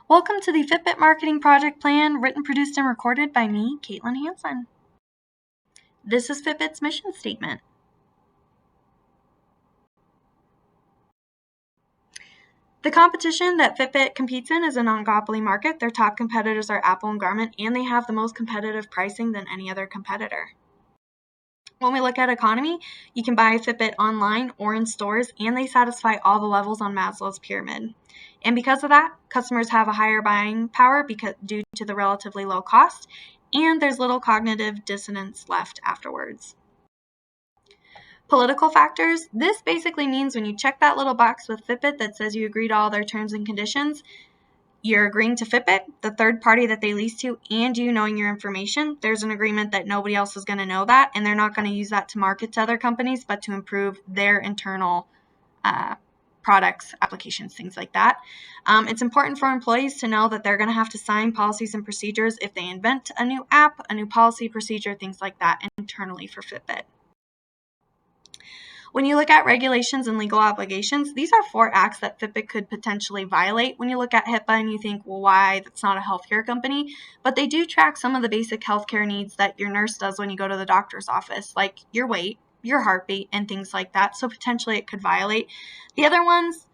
Welcome to the Fitbit Marketing Project Plan, written, produced, and recorded by me, Katelyn Hansen. This is Fitbit's mission statement. The competition that Fitbit competes in is a non-duopoly market. Their top competitors are Apple and Garmin, and they have the most competitive pricing than any other competitor. When we look at economy, you can buy Fitbit online or in stores, and they satisfy all the levels on Maslow's pyramid. And because of that, customers have a higher buying power due to the relatively low cost, and there's little cognitive dissonance left afterwards. Political factors. This basically means when you check that little box with Fitbit that says you agree to all their terms and conditions, you're agreeing to Fitbit, the third party that they lease to, and you knowing your information. There's an agreement that nobody else is going to know that, and they're not going to use that to market to other companies, but to improve their internal products, applications, things like that. It's important for employees to know that they're going to have to sign policies and procedures if they invent a new app, a new policy, procedure, things like that internally for Fitbit. When you look at regulations and legal obligations, these are 4 acts that Fitbit could potentially violate. When you look at HIPAA and you think, well, why? That's not a healthcare company. But they do track some of the basic healthcare needs that your nurse does when you go to the doctor's office, like your weight, your heartbeat, and things like that. So potentially it could violate. The other ones,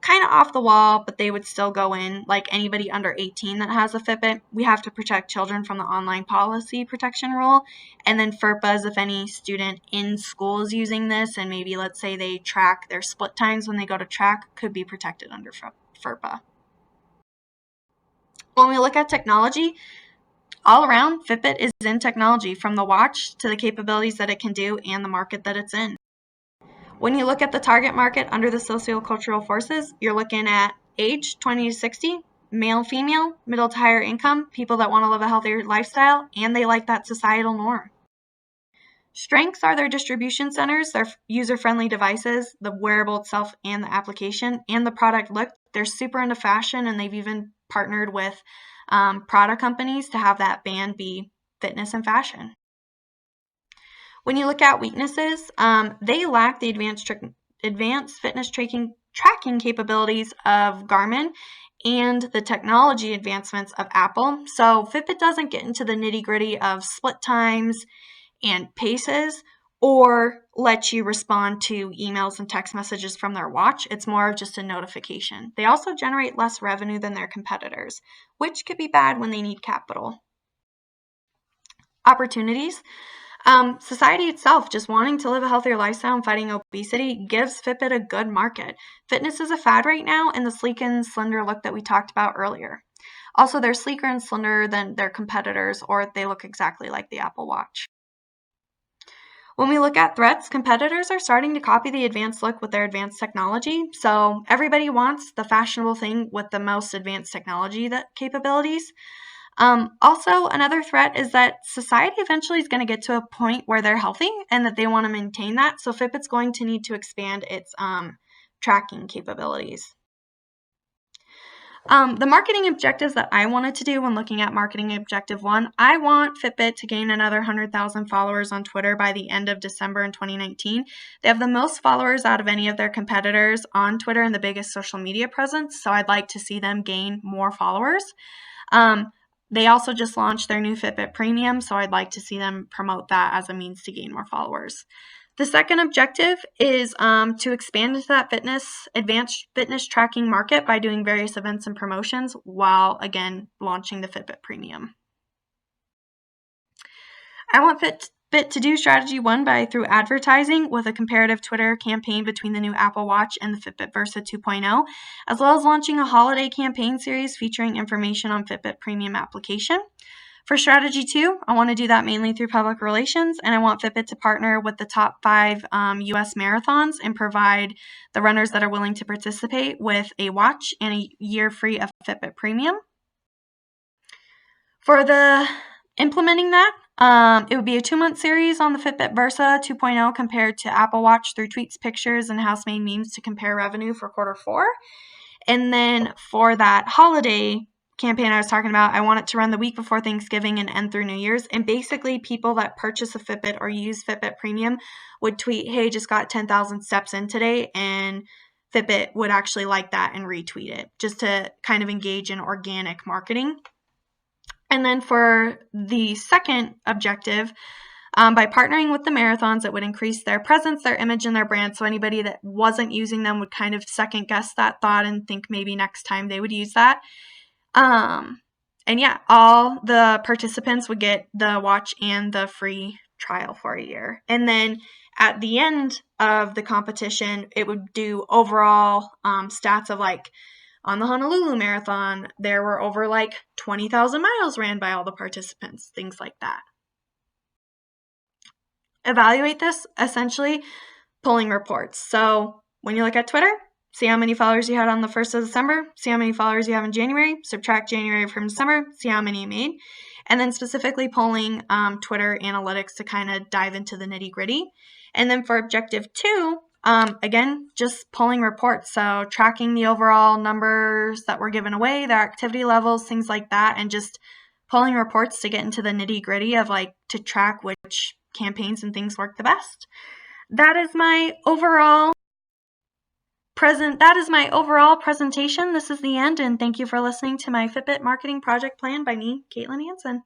kind of off the wall, but they would still go in, like anybody under 18 that has a Fitbit. We have to protect children from the online policy protection rule. And then FERPAs, if any student in school is using this, and maybe let's say they track their split times when they go to track, could be protected under FERPA. When we look at technology, all around, Fitbit is in technology, from the watch to the capabilities that it can do and the market that it's in. When you look at the target market under the sociocultural forces, you're looking at age 20 to 60, male, female, middle to higher income, people that want to live a healthier lifestyle, and they like that societal norm. Strengths are their distribution centers, their user-friendly devices, the wearable itself and the application, and the product look. They're super into fashion, and they've even partnered with product companies to have that band be fitness and fashion. When you look at weaknesses, they lack the advanced fitness tracking capabilities of Garmin and the technology advancements of Apple. So Fitbit doesn't get into the nitty-gritty of split times and paces or let you respond to emails and text messages from their watch. It's more of just a notification. They also generate less revenue than their competitors, which could be bad when they need capital. Opportunities. Society itself, just wanting to live a healthier lifestyle and fighting obesity, gives Fitbit a good market. Fitness is a fad right now in the sleek and slender look that we talked about earlier. Also, they're sleeker and slender than their competitors, or they look exactly like the Apple Watch. When we look at threats, competitors are starting to copy the advanced look with their advanced technology. So everybody wants the fashionable thing with the most advanced technology capabilities. Also, another threat is that society eventually is going to get to a point where they're healthy and that they want to maintain that. So Fitbit's going to need to expand its tracking capabilities. The marketing objectives that I wanted to do when looking at marketing objective 1, I want Fitbit to gain another 100,000 followers on Twitter by the end of December in 2019. They have the most followers out of any of their competitors on Twitter and the biggest social media presence. So I'd like to see them gain more followers. They also just launched their new Fitbit Premium, so I'd like to see them promote that as a means to gain more followers. The second objective is to expand into that advanced fitness tracking market by doing various events and promotions while, again, launching the Fitbit Premium. I want Fitbit to do strategy 1 through advertising with a comparative Twitter campaign between the new Apple Watch and the Fitbit Versa 2.0, as well as launching a holiday campaign series featuring information on Fitbit Premium application. For strategy 2, I want to do that mainly through public relations, and I want Fitbit to partner with the top 5 U.S. marathons and provide the runners that are willing to participate with a watch and a year free of Fitbit Premium. For the implementing that, it would be a 2-month series on the Fitbit Versa 2.0 compared to Apple Watch through tweets, pictures, and house-made memes to compare revenue for quarter 4. And then for that holiday campaign I was talking about, I want it to run the week before Thanksgiving and end through New Year's. And basically, people that purchase a Fitbit or use Fitbit Premium would tweet, hey, just got 10,000 steps in today, and Fitbit would actually like that and retweet it, just to kind of engage in organic marketing. And then for the second objective, by partnering with the marathons, it would increase their presence, their image, and their brand. So anybody that wasn't using them would kind of second guess that thought and think maybe next time they would use that. And yeah, all the participants would get the watch and the free trial for a year. And then at the end of the competition, it would do overall stats of like, on the Honolulu Marathon, there were over like 20,000 miles ran by all the participants, things like that. Evaluate this, essentially pulling reports. So when you look at Twitter, see how many followers you had on the 1st of December, see how many followers you have in January, subtract January from December, see how many you made, and then specifically pulling Twitter analytics to kind of dive into the nitty-gritty. And then for objective 2, again, just pulling reports. So tracking the overall numbers that were given away, their activity levels, things like that, and just pulling reports to get into the nitty-gritty of like to track which campaigns and things work the best. That is my overall presentation. This is the end, and thank you for listening to my Fitbit marketing project plan by me, Katelyn Hansen.